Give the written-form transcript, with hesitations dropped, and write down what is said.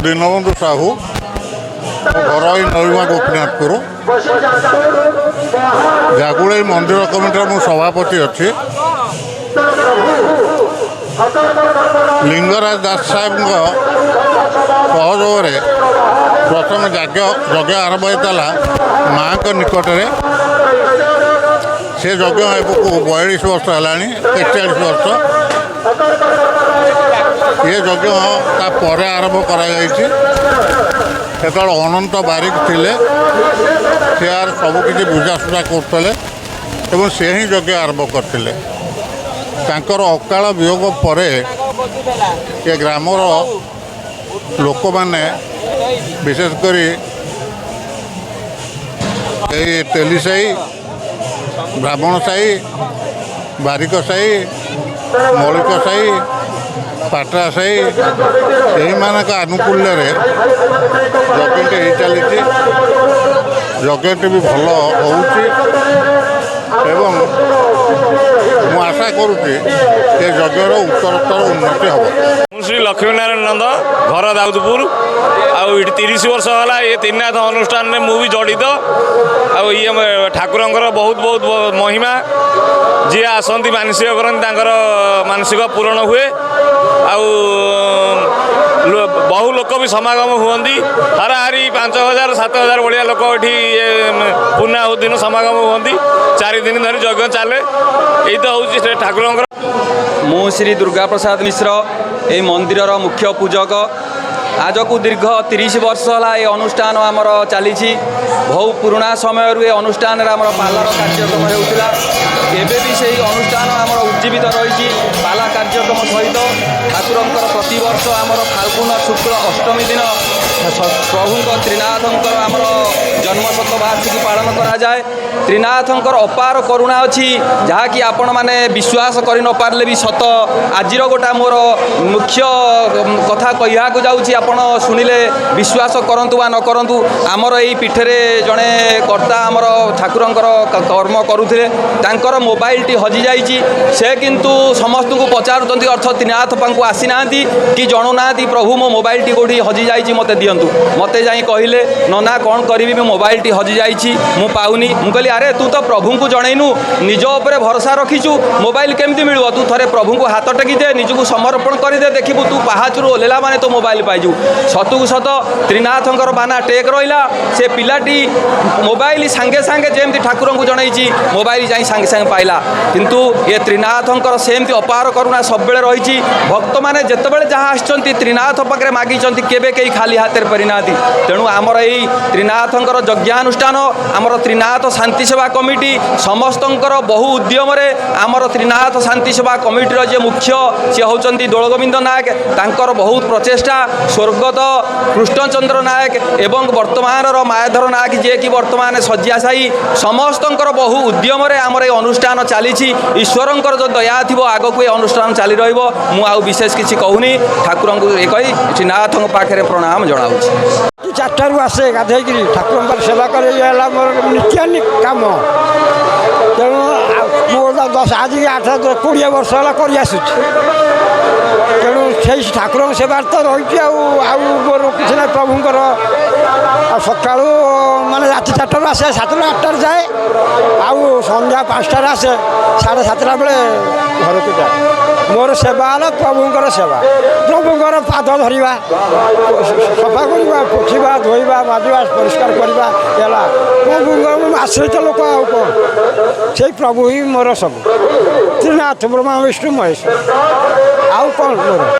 दीनबंधु साहू घर नईमा गोपीनाथपुर जागुड़े मंदिर कमिटर मु सभापति अच्छी लिंगराज दास साहेब सहयोग प्रथम यज्ञ आरंभ होता माँ निकट में से यज्ञ 42 वर्ष है 41 वर्ष ये यज्ञ तापर आरंभ कर अनंत बारिक थे से सबकि बुझाशुझा करते से ही यज्ञ आरंभ करते अकाल वियोग पर ये ग्रामर लोक मैंने विशेषकर तेली साही ब्राह्मण साही बारिक साही मौलिक साही पाटरा साही यही मानक आनुकूल्य यज्ञ हो चली यज्ञ भी भल हो मु आशा करुँचे यज्ञर उत्तरोत्तर उन्नति हम। श्री लक्ष्मीनारायण नंद घर दाऊदपुर आउ 30 वर्ष है ये त्रिनाथ अनुष्ठान में मुझे जड़ित ये ठाकुर बहुत बहुत महिमा जी आसती मानसिक करते मानसिक पूरण हुए बहु लोक भी समागम हुंदी हाराहारी 5000 7000 भाया लोक ये पूर्णाहुति दिन समागम हुंदी 4 दिन धरी यज्ञ चले यही तो हूँ ठाकुर। मु श्री दुर्गा प्रसाद मिश्र ये मंदिर मुख्य पूजक आज को दीर्घ 30 वर्ष है ये अनुष्ठान आमर चली बहु पुराणा समय ये अनुष्ठान आमर पालार कार्यक्रम होता एवं भी से अनुष्ठान आमर उज्जीवित रही पाला कार्यक्रम सहित ठाकुर प्रतिवर्ष आमर फाल्गुन शुक्ल अष्टमी दिन प्रभु त्रिनाथंकर आमर जन्म शतवार्षिकी पालन कराए त्रिनाथंकर अपार करुणा अच्छी जहाँकि आपण मैंने विश्वास कर न पारे भी सत आज गोटा मोर मुख्य कथा कहवाक जाऊँगी आपण शुणिले विश्वास करंतु वा न करंतु आमर यही पीठे जड़े कर्ता आमर ठाकुरंकर कर्म करुले तांकर मोबाइल टी हजि जाइए से किंतु समस्त को पचारुंट अर्थ त्रिनाथ पाखु आसी ना कि जणु ना प्रभु मो मोबाइल टी कौटी हजि जाइए मत दिंतु मत जाई कहले नना कौन करी मो मोबाइल टी हजि जाइए मु पाऊनी मु कहली अरे तू तो प्रभु को जनईनु निज उपर भरोसा रखीचु मोबाइल केमती मिल तू थे प्रभु को हाथ टेकी दे निजक समर्पण करदे देखू तू पाहाचर ओहला माने तो मोबाइल पाइजु सतुक सत त्रिनाथंकर बाना टेक रहा से पिलाटी मोबाइल सांगे सांगे जमी ठाकुर को जनई मोबाइल जा सांगे सांगे पाइला किंतु ये त्रिनाथंकर सेमती अपार करुणा सब बेले रही भक्त मैंने जितेबाला जहाँ आसती त्रिनाथ पाखे मागी केवे कहीं खाली हाथ परिना तेणु आमर यही त्रिनाथंकर यज्ञानुष्ठान आमर त्रिनाथ शांति सेवा कमिटी समस्त बहु उद्यम आमर त्रिनाथ शांति सेवा कमिटीर जे मुख्य सी होती दोलगोविंद नायक तांकर बहुत प्रचेषा स्वर्गत कृष्णचंद्र नायक एवं वर्तमान मायाधर नायक जे कि वर्तमान शज्याशायी समस्त बहु उद्यम आमर ये अनुष्ठान चली ईश्वरंकर जो दया थी आग को ये अनुष्ठान चली रु विशेष किसी कहूनी ठाकुर को कही श्रीनाथ पाखे प्रणाम जनाऊँ। 4टारू आसे गाधे ठाकुर सेवा कर मोर नित्यानि कम तेणु मोर 10 आज 8 20 वर्ष है कर तेणु से ठाकुर सेवा तो रही मोर किसी ना प्रभुंर सका माने राति 4टारू आसे 7टा 8टार जाए आउ संध्या 5टार आसे 7:30 बेले घर को जाए मोर सेवा है प्रभुंर सेवा प्रभुंर पाद धरवा सफा करवा पोछा धोवा माजवा परिष्कार करवा प्रभुंर आश्रित लोक आउ कौन से प्रभु ही मोर सब त्रिनाथ ब्रह्मा विष्णु महेश आउ कौन मोर।